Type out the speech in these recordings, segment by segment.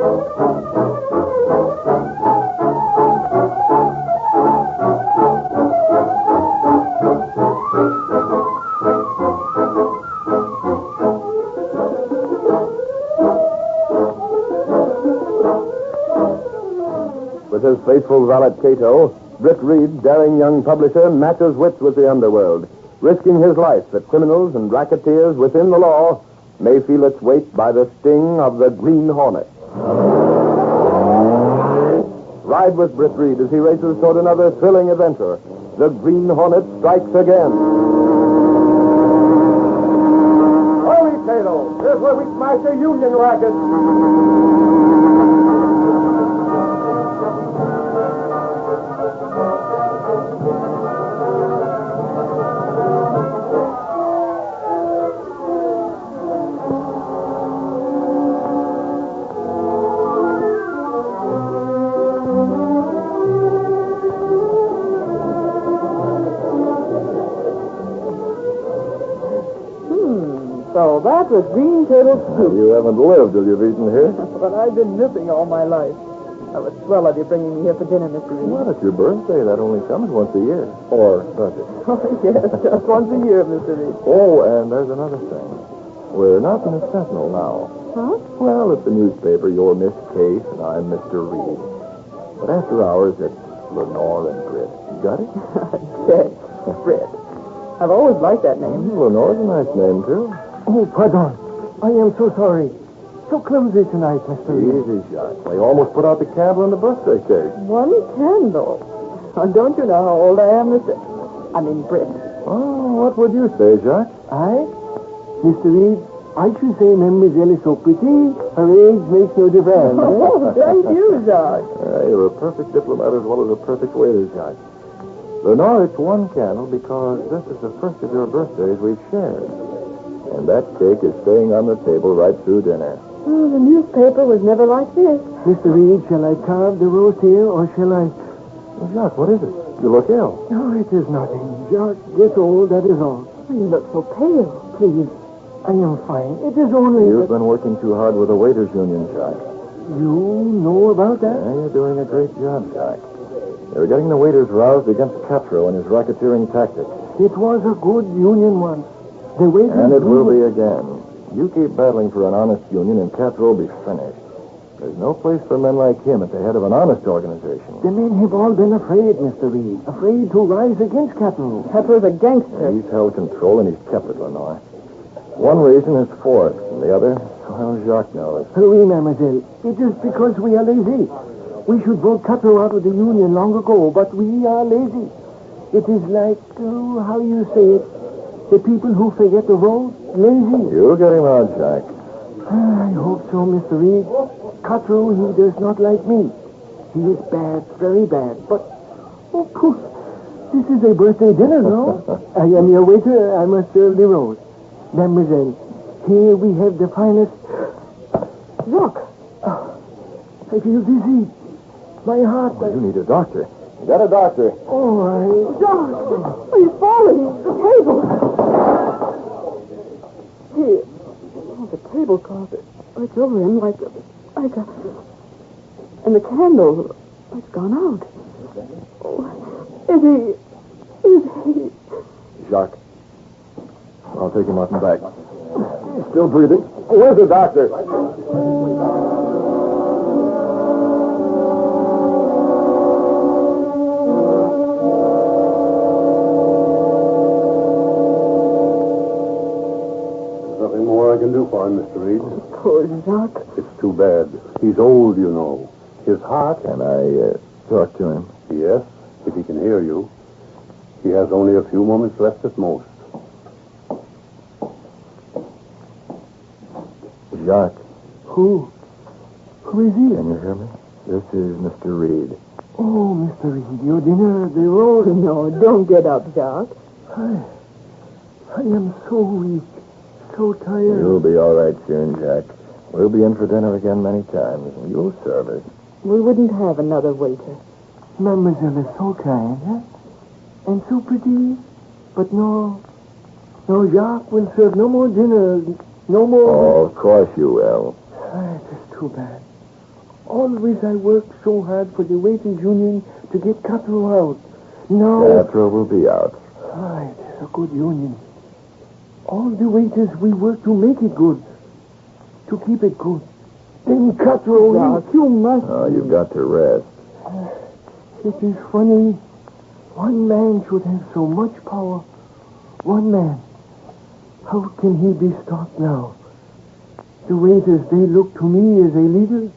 With his faithful valet Kato, Britt Reid, daring young publisher, matches wits with the underworld, risking his life that criminals and racketeers within the law may feel its weight by the sting of the Green Hornet. Ride with Britt Reid as he races toward another thrilling adventure. The Green Hornet strikes again. Hurry, Kato! Here's where we smash a union racket! So that was green turtle soup. You haven't lived till you've eaten here. But I've been missing all my life. I was swell of you bringing me here for dinner, Mr. Reid. Well, it's your birthday. That only comes once a year. Or does it? Oh, yes, just once a year, Mr. Reid. Oh, and there's another thing. We're not in the Sentinel now. Huh? Well, it's the newspaper. You're Miss Case, and I'm Mr. Reid. But after hours, it's Lenore and Britt. You got it? Yes, Britt. I've always liked that name. Lenore's a nice name, too. Oh, pardon. I am so sorry. So clumsy tonight, Mr. Reid. Easy, Jacques. They almost put out the candle in the birthday cake. One candle. Don't you know how old I am, Britt? Oh, what would you say, Jacques? Mr. Reid, I should say Mademoiselle is so pretty, her age makes no difference. Oh, thank you, Jacques. You're a perfect diplomat as well as a perfect waiter, Jacques. Lenore, it's one candle because this is the first of your birthdays we've shared. And that cake is staying on the table right through dinner. Oh, the newspaper was never like this. Mr. Reid, shall I carve the rose here, or shall I... Well, Jacques, what is it? You look ill. No, it is nothing. Jacques gets old, that is all. Oh, you look so pale. Please, I am fine. It is only... You've been working too hard with the waiters' union, Jacques. You know about that? Yeah, you're doing a great job, Jacques. You're getting the waiters roused against Kato and his racketeering tactics. It was a good union once. The waiters... And it will be again. You keep battling for an honest union, and Kato will be finished. There's no place for men like him at the head of an honest organization. The men have all been afraid, Mr. Reid. Afraid to rise against Kato. Kato's a gangster. He's held control, and he's kept it, Lenore. One reason is force, and the other, well, Jacques knows. Oui, mademoiselle. It is because we are lazy. We should vote Kato out of the union long ago, but we are lazy. It is like, how you say it, the people who forget to vote, lazy. You get him out, Jacques. I hope so, Mr. Reid. Kato, he does not like me. He is bad, very bad. But, of course, this is a birthday dinner, no? I am your waiter. I must serve the rose. Mademoiselle, here we have the finest... Look! I feel dizzy. My heart... Oh, you need a doctor. Get a doctor. Oh, George! He's falling. The table. Here. Oh, the tablecloth. It's over him like a... And the candle, it's gone out. Oh, is he... Jacques. I'll take him out and back. He's still breathing. Where's the doctor? There's nothing more I can do for him, Mr. Reid. Poor Jacques. It's too bad. He's old, you know. His heart... Can I talk to him? Yes, if he can hear you. He has only a few moments left at most. Jacques. Who? Who is he? Can you hear me? This is Mr. Reid. Oh, Mr. Reid, your dinner, the rose... No, don't get up, Jacques. I am so weak, so tired. You'll be all right soon, Jacques. We'll be in for dinner again many times, and you'll serve us. We wouldn't have another waiter. Mademoiselle is so kind, huh? And so pretty. But no, Jacques will serve no more dinner, no more... Oh, of course you will. It is too bad. Always I worked so hard for the waiters' union to get Kato out. Now... Kato will be out. It's a good union. All the waiters, we work to make it good. To keep it good. Then Kato... You must... Oh, you've got to rest. It is funny. One man should have so much power. One man. How can he be stopped now? The waiters, they look to me as a leader.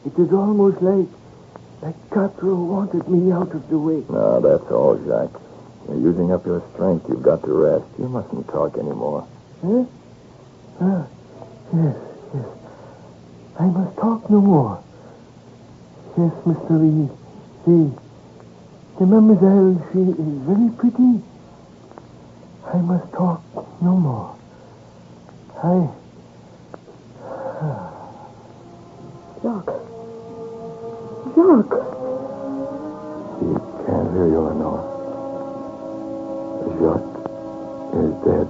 It is almost like Kato wanted me out of the way. No, that's all, Jacques. You're using up your strength. You've got to rest. You mustn't talk anymore. Huh? Yes. I must talk no more. Yes, Mr. Reid. The mademoiselle, she is very pretty. I must talk no more. Jacques. He can't hear you, Lenore. Jacques is dead.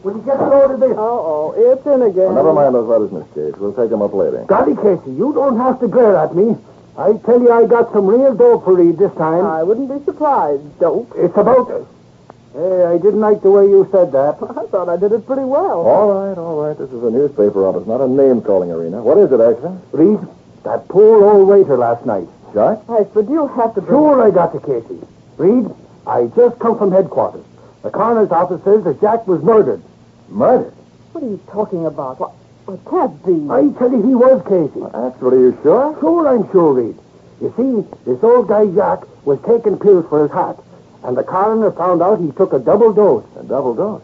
Will you get a load of this? It's in again. Well, never mind those letters, Miss Case. We'll take them up later. Golly, Casey, you don't have to glare at me. I tell you, I got some real dope for Reid this time. I wouldn't be surprised. Dope. It's about... Hey, I didn't like the way you said that. I thought I did it pretty well. All right. This is a newspaper office, not a name-calling arena. What is it, Axel? Reid, that poor old waiter last night. Jacques? But you have to... Sure, I got the Casey. Reid, I just come from headquarters. The coroner's office says that Jack was murdered. Murdered? What are you talking about? What can't be. I tell you, he was Casey. Actually, are you sure? Sure, I'm sure, Reid. You see, this old guy Jack was taking pills for his heart, and the coroner found out he took a double dose. A double dose?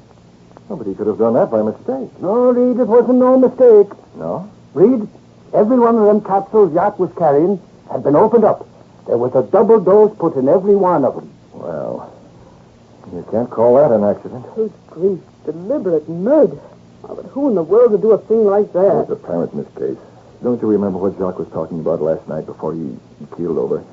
Oh, but he could have done that by mistake. No, Reid, it wasn't no mistake. No? Reid, every one of them capsules Jack was carrying had been opened up. There was a double dose put in every one of them. Well, you can't call that an accident. Good grief. Deliberate murder. Oh, but who in the world would do a thing like that? It's apparent, Miss Case. Don't you remember what Jacques was talking about last night before he keeled over?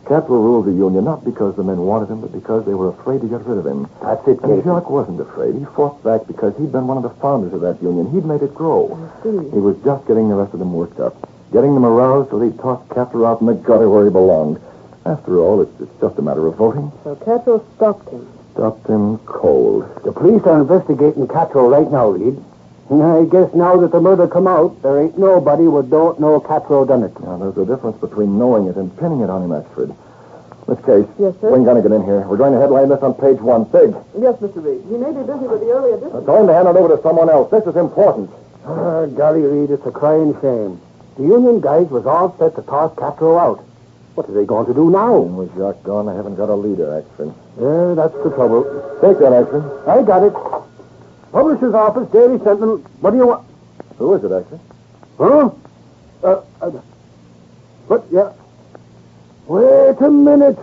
Kato ruled the union not because the men wanted him, but because they were afraid to get rid of him. That's it, And Casey. Jacques wasn't afraid. He fought back because he'd been one of the founders of that union. He'd made it grow. I see. He was just getting the rest of them worked up, getting them aroused so they'd toss Kato out in the gutter where he belonged. After all, it's just a matter of voting. So Kato stopped him. Stopped him cold. The police are investigating Kato right now, Reid. And I guess now that the murder come out, there ain't nobody who don't know Kato done it. Now, there's a difference between knowing it and pinning it on him, Axford. Miss Case. Yes, sir? Bring Gunnigan in here. We're going to headline this on page 1. Big. Yes, Mr. Reid. He may be busy with the early edition. Tell him to hand it over to someone else. This is important. Golly, Reid, it's a crying shame. The union guys was all set to toss Kato out. What are they going to do now? With Jacques gone, I haven't got a leader, Axford. Yeah, that's the trouble. Take that, Axford. I got it. Publisher's office, Daily Sentinel. What do you want? Who is it, Axford? Huh? But, yeah. Wait a minute.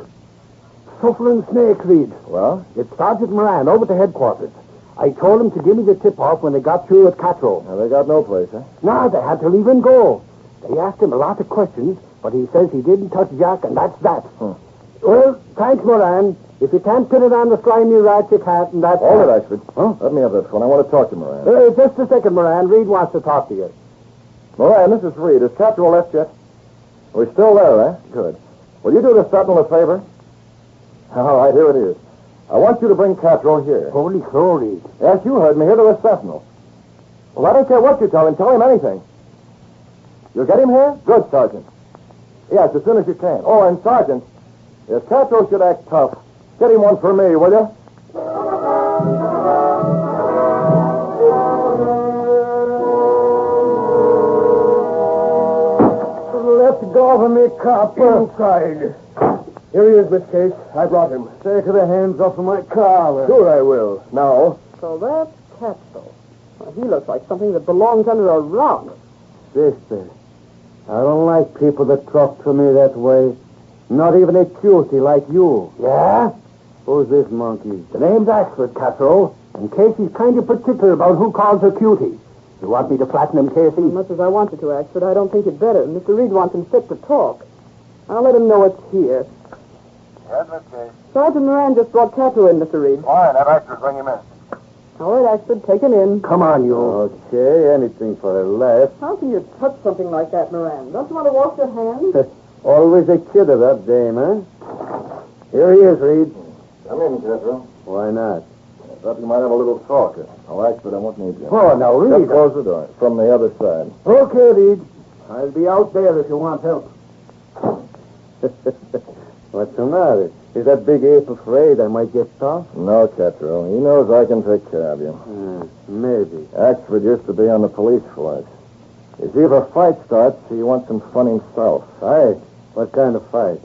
Suffering Snake, Reid. Well? It's Sergeant Moran over to headquarters. I told him to give me the tip-off when they got through with Kato. Now, they got no place, huh? No, they had to leave him go. They asked him a lot of questions, but he says he didn't touch Jack, and that's that. Well, thanks, Moran. If you can't pin it on the slimy rat, you can't, and that's Hold that. it, Axford. Huh? Let me have this one. I want to talk to Moran. Just a second, Moran. Reid wants to talk to you. Moran, this is Reid. Has Kato left yet? We're still there, eh? Good. Will you do the Sentinel a favor? All right, here it is. I want you to bring Kato here. Holy crow, Reid. Yes, you heard me. Here to the Sentinel. Well, I don't care what you tell him. Tell him anything. You'll get him here? Good, Sergeant. Yes, as soon as you can. Oh, and Sergeant, if Kato should act tough, get him one for me, will you? Let go of me, cop. Inside. Here he is, Miss Case. I brought him. Take the hands off of my car. Sure I will. Now, So that's Kato. Well, he looks like something that belongs under a rock. Sister, I don't like people that talk to me that way. Not even a cutie like you. Yeah? Who's this monkey? The name's Axford, Kato. And Casey's kind of particular about who calls her cutie. You want me to flatten him, Casey? As much as I want you to, Axford, I don't think it better. Mr. Reid wants him fit to talk. I'll let him know it's here. Yes, Miss Case. Sergeant Moran just brought Kato in, Mr. Reid. Fine, have actors bring him in. All right, Axford, take him in. Come on, you. Okay, anything for a laugh. How can you touch something like that, Moran? Don't you want to wash your hands? Always a kid of that dame, huh? Here he is, Reid. Come in, Castro. Why not? I thought you might have a little talk. I'll ask, but I won't need you. Oh, now, Reid. Just close the door. From the other side. Okay, Reid. I'll be out there if you want help. What's the matter? Is that big ape afraid I might get tough? No, Castro. He knows I can take care of you. Maybe. Axford used to be on the police force. You see, if a fight starts, he wants some fun himself. Fight? What kind of fight?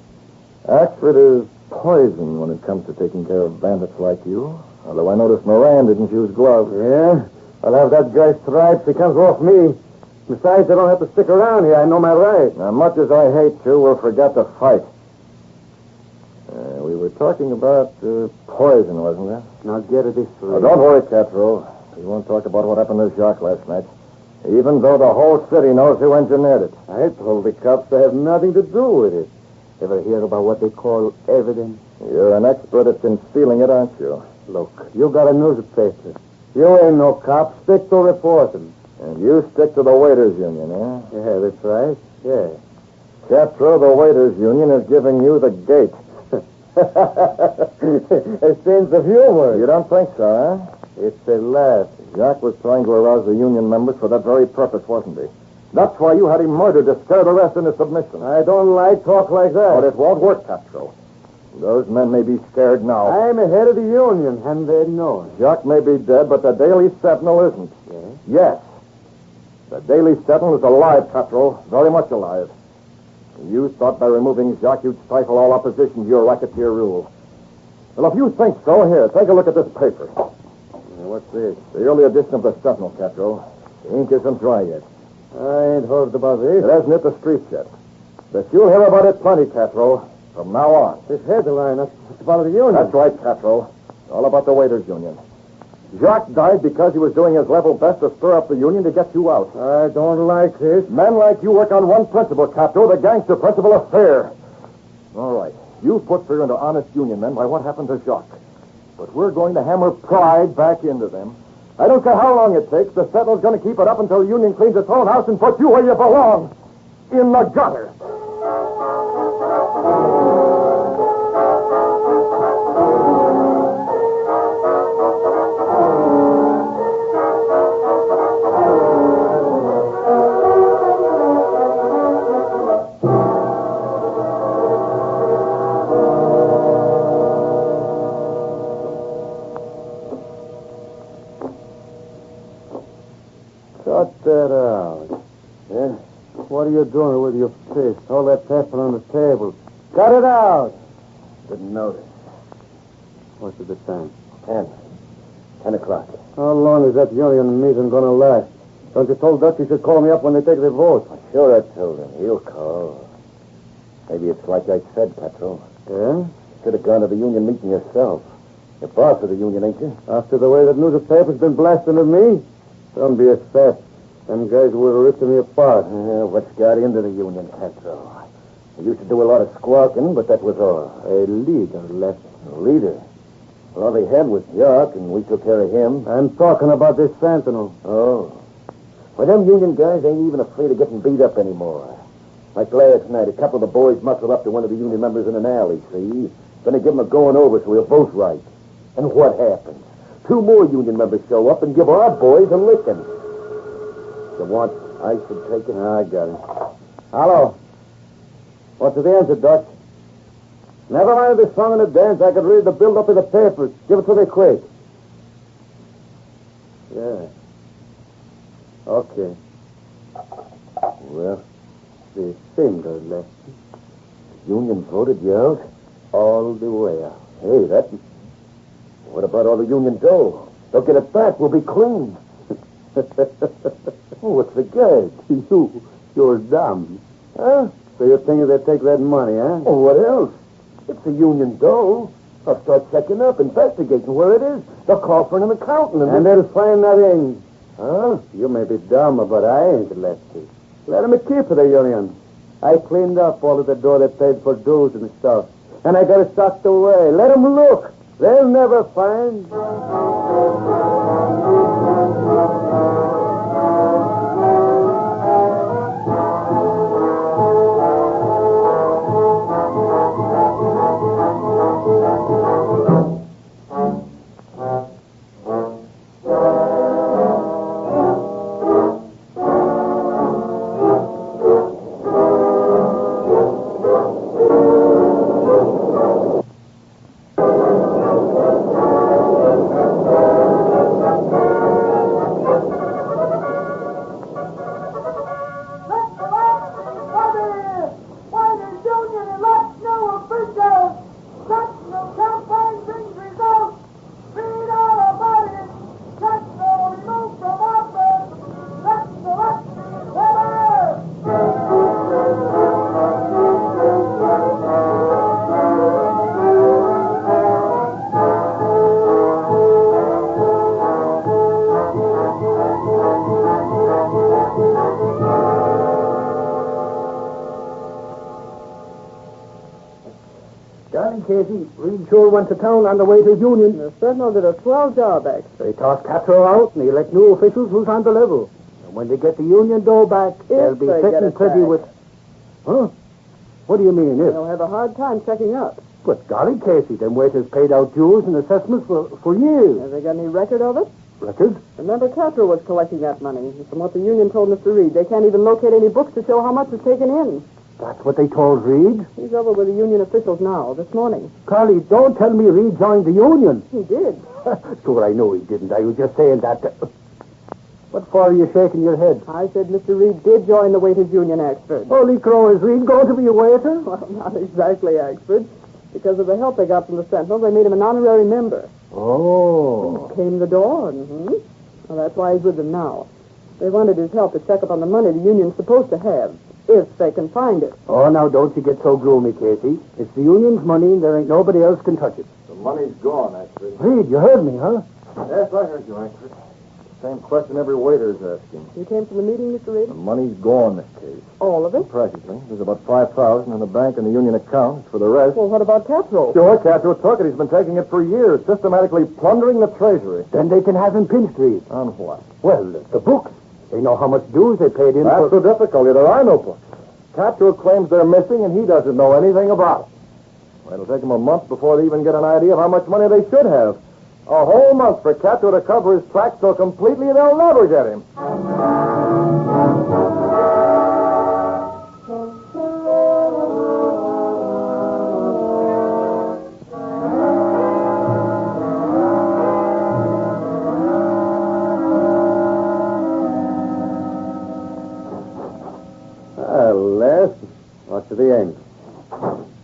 Axford is poison when it comes to taking care of bandits like you. Although I noticed Moran didn't use gloves. Yeah? I'll have that guy's stripes. He comes off me. Besides, I don't have to stick around here. I know my rights. Now, much as I hate to, we'll forget the fight. We were talking about poison, wasn't there? Now get it this Oh, don't worry, Castro. We won't talk about what happened to Jacques last night. Even though the whole city knows who engineered it. I told the cops to have nothing to do with it. Ever hear about what they call evidence? You're an expert at concealing it, aren't you? Look, you got a newspaper. You ain't no cop. Stick to reporting. And you stick to the waiters' union, eh? Yeah, that's right. Yeah. Castro, the waiters' union is giving you the gate. A sense of humor. You don't think so, huh? It's a laugh. Jacques was trying to arouse the union members for that very purpose, wasn't he? That's why you had him murdered to scare the rest into submission. I don't like talk like that. But it won't work, Castro. Those men may be scared now. I'm head of the union, and they know it. Jacques may be dead, but the Daily Sentinel isn't. Yes? Yes. The Daily Sentinel is alive, Castro. Very much alive. You thought by removing Jacques you'd stifle all opposition to your racketeer rule. Well, if you think so, here, take a look at this paper. What's this? The early edition of the Sentinel, Castro. The ink isn't dry yet. I ain't heard about this. It hasn't hit the streets yet. But you'll hear about it plenty, Castro, from now on. This headline, that's about the union. That's right, Castro. All about the waiters' union. Jacques died because he was doing his level best to stir up the union to get you out. I don't like this. Men like you work on one principle, Kato, the gangster principle of fear. All right. You've put fear into honest union men by what happened to Jacques. But we're going to hammer pride back into them. I don't care how long it takes. The Sentinel's going to keep it up until the union cleans its own house and puts you where you belong. In the gutter. Cut that out. Yeah? What are you doing with your fist? All that pepper on the table. Cut it out. Didn't notice. What's the time? 10 o'clock. How long is that union meeting going to last? Don't you told Dutch he should call me up when they take their vote? Sure, I told him. He'll call. Maybe it's like I said, Petro. Yeah? Should have gone to the union meeting yourself. You're boss of the union, ain't you? After the way that newspaper's been blasting at me? Don't be a sap. Them guys would have ripped me apart. What's got into the union, Petro? We used to do a lot of squawking, but that was all. A leader left. A leader? Well, all they had was Jacques, and we took care of him. I'm talking about this Sentinel. Oh. Well, them union guys ain't even afraid of getting beat up anymore. Like last night, a couple of the boys muscled up to one of the union members in an alley, see? Gonna give him a going over so we're both right. And what happens? 2 more union members show up and give our boys a licking. You want I should take it? I got it. Hello. What's the answer, Dutch? Never mind the song and the dance. I could read the build-up in the papers. Give it to me quick. Yeah. Okay. Well, The finger left. union voted you out? All the way out. Hey, that... What about all the union dough? They'll get it back. We'll be clean. Oh, what's the gag? You're dumb. Huh? So you're thinking they'd take that money, huh? Oh, what else? It's a union dough. I'll start checking up, investigating where it is. They'll call for an accountant. And they'll find nothing. Huh? You may be dumb, but I ain't lefty. Let them keep the union. I cleaned up all of the dough they paid for dues and stuff. And I got it stocked away. Let them look. They'll never find. Casey, Reid sure went to town on the way to Union. The Sentinel did a swell job, actually. They tossed Kato out and elect new officials who's on the level. And when they get the Union dough back, they'll be they sitting get it pretty back. with... Huh? What do you mean, if? They'll have a hard time checking up. But golly, Casey, them waiters paid out dues and assessments for years. Have they got any record of it? Records? Remember, Kato was collecting that money. From what the union told Mr. Reid, they can't even locate any books to show how much was taken in. That's what they told Reid? He's over with the union officials now, this morning. Carly, don't tell me Reid joined the Union. He did. Sure, I know he didn't. I was just saying that. What for are you shaking your head? I said Mr. Reid did join the waiters' union, Axford. Holy crow, is Reid going to be a waiter? Well, not exactly, Axford. Because of the help they got from the Sentinel, they made him an honorary member. Oh. Came the door, Well, that's why he's with them now. They wanted his help to check up on the money the union's supposed to have, if they can find it. Oh, now don't you get so gloomy, Casey. It's the union's money, and there ain't nobody else can touch it. The money's gone, actually. Reid, you heard me, huh? Yes, I heard you, Axford. Same question every waiter's asking. You came from the meeting, Mr. Reid? The money's gone, Miss Case. All of it? Practically. There's about $5,000 in the bank and the union account. For the rest... Well, what about Kato? Sure, Kato took it. He's been taking it for years, systematically plundering the treasury. Then they can have him pinched, Reid. On what? Well, the books. They know how much dues they paid in. That's so difficult. There are no books. Kato claims they're missing, and he doesn't know anything about it. Well, it'll take him a month before they even get an idea of how much money they should have. A whole month for Kato to cover his tracks so completely they'll never get him. Les, what's the end?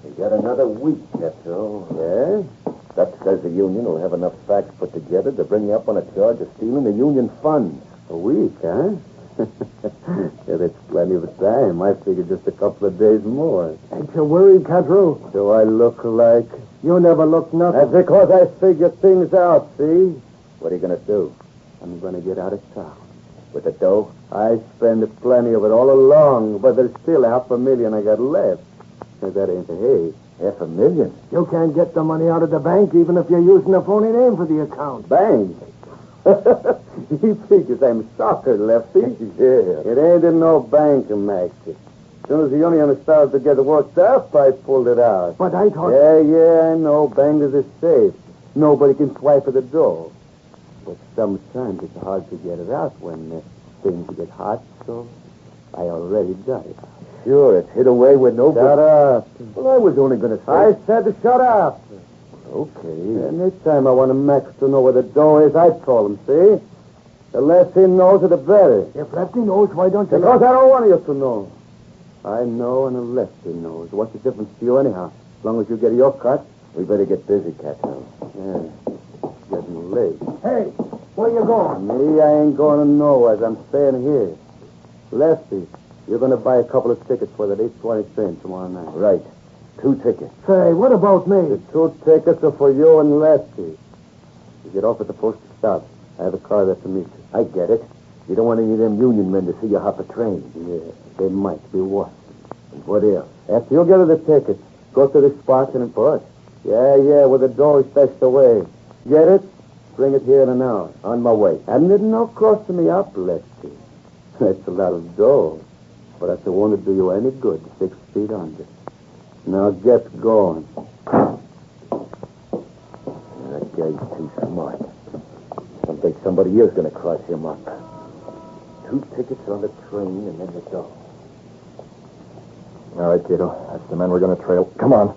We got another week, Kato. Yeah? That says the union will have enough facts put together to bring you up on a charge of stealing the union funds. A week, huh? Yeah, that's plenty of time. I figured just a couple of days more. Ain't you worried, Kato? Do I look like... You never look nothing. That's because I figure things out, see? What are you going to do? I'm going to get out of town. With the dough? I spend plenty of it all along, but there's still $500,000 I got left. That ain't a hay. $500,000? You can't get the money out of the bank even if you're using a phony name for the account. Bank? He figures I'm soccer, Lefty. Yeah. It ain't in no bank, Max. As soon as the union started to get worked up, I pulled it out. But I thought... Yeah, I know. Bankers are safe. Nobody can swipe at the door. But sometimes it's hard to get it out when things get hot, so I already got it. Sure, it's hid away with no... Shut up. Well, I was only going to say... I said to shut up. Okay. Anytime I want a Max to know where the door is, I tell him, see? The less he knows, the better. If Lefty knows, why don't you... Because I don't want you to know. I know and the Lefty knows. What's the difference to you anyhow? As long as you get your cut. We better get busy, Kato. Yeah. It's getting late. Hey, where you going? Me, I ain't going nowhere. I'm staying here. Lefty, You're going to buy a couple of tickets for that 8:20 train tomorrow night. Right. 2 tickets. Say, what about me? The 2 tickets are for you and Lefty. You get off at the postal stop. I have a car there to meet you. I get it. You don't want any of them union men to see you hop a train. Yeah, they might be watching. And what else? After you get her the tickets, go to the spot and import. Yeah, with the door stashed away. Get it? Bring it here in an hour. On my way. And it no cost me up, Lefty. That's a lot of dough. But if it won't do you any good, 6 feet under. Now get going. That guy's too smart. Someday somebody is going to cross him up. 2 tickets on the train and then the door. All right, Kato. That's the man we're going to trail. Come on.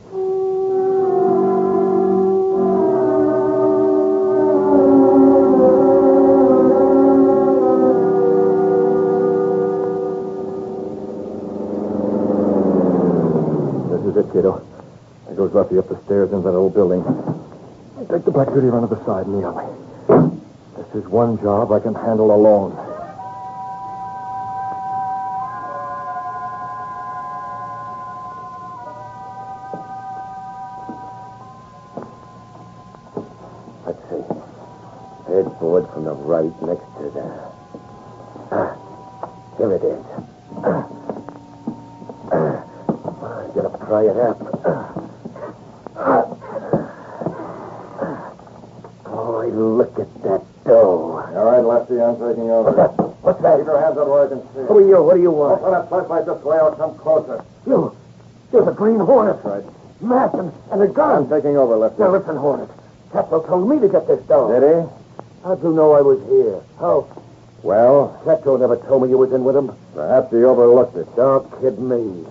This is it, Kato. There goes Luffy up the stairs into that old building. Take the black beauty around to the side in the alley. This is one job I can handle alone. Let's see. Headboard from the right next to the... here it is. Gotta pry it up. Boy, look at that dough. All right, Lefty, I'm taking over. What's that? Keep your hands out where I can see. Who are you? What do you want? Open that flashlight this way or come closer. You're the Green Hornet. That's right. Mask and a gun. I'm taking over, Lefty. Now, listen, Hornet. Kato told me to get this dough. Did he? How'd you know I was here? How? Well, Kato never told me you was in with him. perhaps he overlooked it. Don't kid me.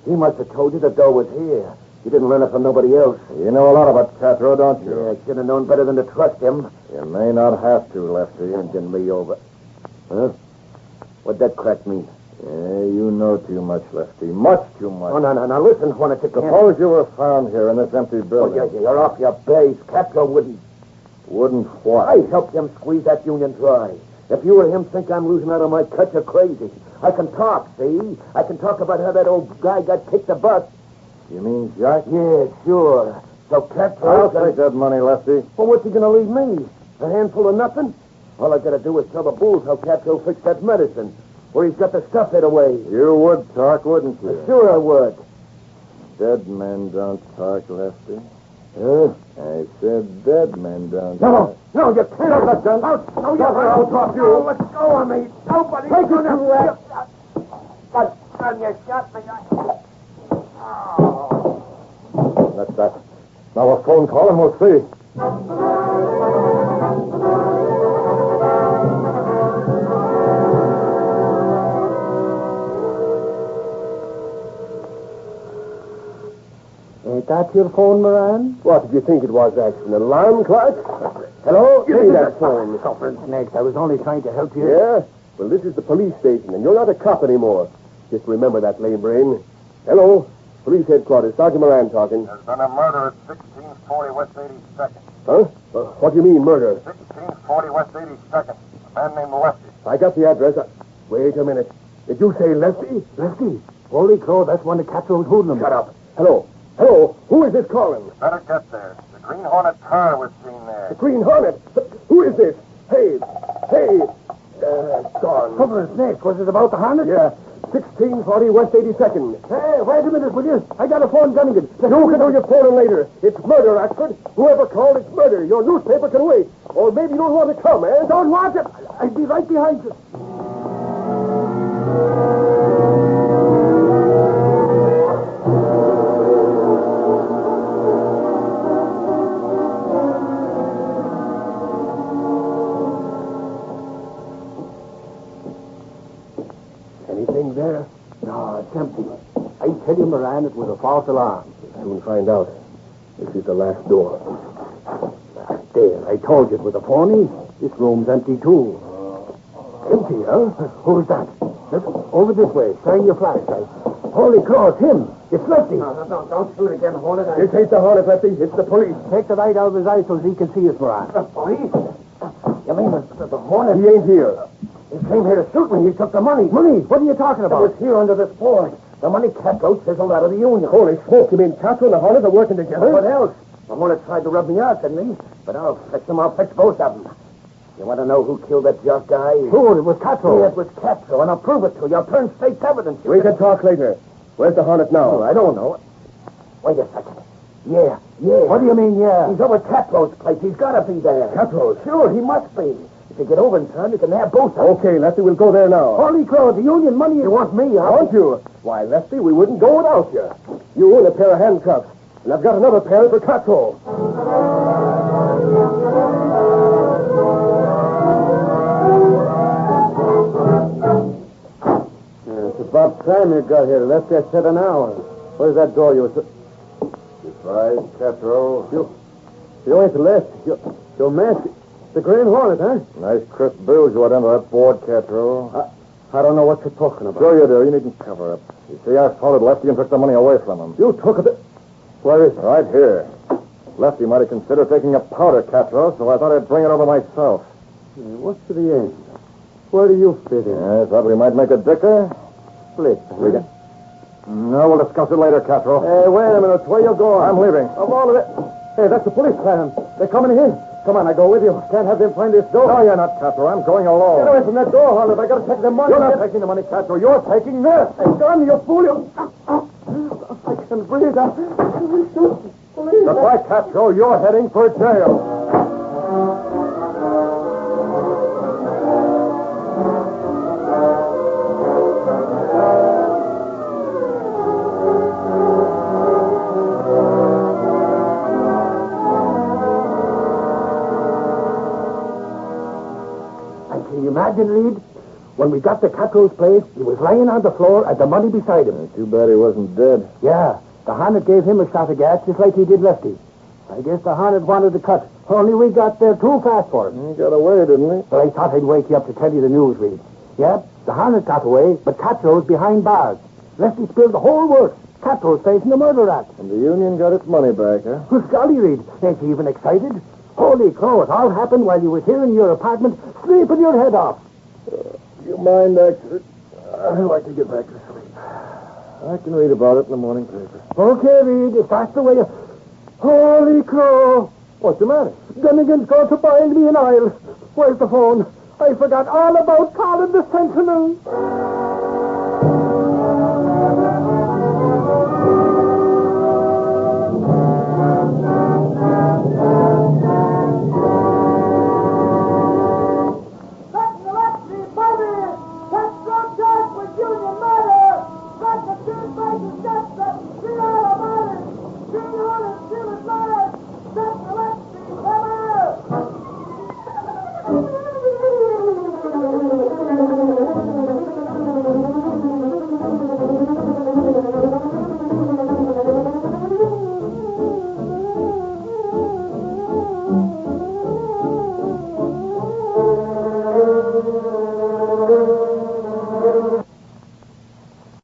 He must have told you the dough was here. You didn't learn it from nobody else. You know a lot about Kato, don't you? Yeah, I should have known better than to trust him. You may not have to, Lefty. Handing me over. Huh? What'd that crack mean? Yeah, you know too much, Lefty. Much too much. Oh, no. Listen, Hornet, you can't... Suppose you were found here in this empty Oh, building. you're off your base. Kato wouldn't... Wouldn't what? I helped him squeeze that union dry. If you or him think I'm losing out on my cut, you're crazy. I can talk, see? I can talk about how that old guy got kicked the butt. You mean Jack? Yeah, sure. So Kato... I'll take that money, Lefty. Well, what's he going to leave me? A handful of nothing? All I got to do is tell the bulls how Kato fixed that medicine, where he's got the stuff hid away. You would talk, wouldn't you? Sure I would. Dead men don't talk, Lefty. Huh? I said dead men don't No, you can't have that gun. No, I'll drop you. No, let go of me. Nobody's Take it, gonna... you rat. That gun, you shot me. That's that. Now a phone call and we'll see. Ain't that your phone, Moran? What did you think it was, Action? An alarm clock? Hello? Give me that phone. Suffering snakes. I was only trying to help you. Yeah? Well, this is the police station, and you're not a cop anymore. Just remember that, lame brain. Hello? Police headquarters. Sergeant Moran talking. There's been a murder at 1640 West 82nd. Huh? What do you mean, murder? 1640 West 82nd. A man named Lefty. I got the address. Wait a minute. Did you say Lefty? Lefty. Holy crow, that's one of Cato's hoodlums. Shut up. Hello? Hello? Who is this calling? Better get there. The Green Hornet car was seen there. The Green Hornet. Who is this? Hey. Gone. Suffering snakes. Was it about the Hornet? Yeah. 1640 West 82nd. Hey, wait a minute, will you? I got a phone Gunnigan. You can do your phoning later. It's murder, Oxford. Whoever called, it's murder. Your newspaper can wait. Or maybe you don't want to come, eh? Don't want it. I'd be right behind you. Anything there? No, it's empty. I tell you, Moran, it was a false alarm. Soon find out. This is the last door. There, I told you it was a phony. This room's empty, too. Empty, huh? Who's that? Look, over this way. Shine your flashlight. Holy crow, it's him. It's Lefty. No, don't shoot again, Hornet. This ain't the Hornet, Lefty. It's the police. Take the light out of his eyes so he can see us, Moran. The police? You mean the Hornet? He ain't here. He came here to shoot me. He took the money. Money? What are you talking about? It was here under this board. The money Kato chiseled out of the union. Holy smoke, you mean Kato and the Hornet are working together? What else? The Hornet tried to rub me out, didn't he? But I'll fix them. I'll fix both of them. You want to know who killed that jock guy? Who? It was Kato. Yeah, it was Kato, and I'll prove it to you. I'll turn state's evidence. We can talk later. Where's the Hornet now? Oh, I don't know. Wait a second. Yeah. What do you mean, yeah? He's over at Cato's place. He's got to be there. Cato's? Sure, he must be. If you get over in time, you can have both of them. Okay, Lefty, we'll go there now. Holy crow, the union money... You want me, huh? Don't you? Why, Lefty, we wouldn't go without you. You and a pair of handcuffs. And I've got another pair for Kato. It's about time you got here. Lefty, I said an hour. Where's that door you were... Surprise, Kato. You ain't the Lefty. You're masked. The Green Hornet, huh? Nice crisp bills you went under that board, Kato. I don't know what you're talking about. Sure you do. You needn't cover up. You see, I followed Lefty and took the money away from him. You took it? Where is it? Right here. Lefty might have considered taking a powder, Kato, so I thought I'd bring it over myself. What's to the end? Where do you fit in? I thought we might make a dicker. Split. Read it. No, we'll discuss it later, Kato. Hey, wait a minute. Where you going? I'm leaving. Of all of it. Hey, that's the police van. They're coming in. Come on, I go with you. Can't have them find this door. No, you're not, Kato. I'm going alone. Get away from that door, Hornet. I gotta take the money. You're not taking the money, Kato. You're taking this. Hey, gun, you fool. I can breathe. Goodbye, Kato. You're heading for jail. Imagine, Reed, when we got to Cato's place, he was lying on the floor and the money beside him. Too bad he wasn't dead. Yeah, the Hornet gave him a shot of gas just like he did Lefty. I guess the Hornet wanted to cut, only we got there too fast for him. He got away, didn't he? Well, I thought I'd wake you up to tell you the news, Reed. Yeah, the Hornet got away, but Cato's behind bars. Lefty spilled the whole works. Cato's facing the murder rap. And the union got its money back, huh? Well, golly, Reed, ain't you even excited? Holy crow, it all happened while you were here in your apartment, sleeping your head off. You mind, Dexter? I'd like to get back to sleep. I can read about it in the morning paper. Okay, Reed, if that's the way you... Holy crow! What's the matter? Dunnigan's going to bind me an aisle. Where's the phone? I forgot all about calling the Sentinel. Union murder! Racketeers breaking steps up the street!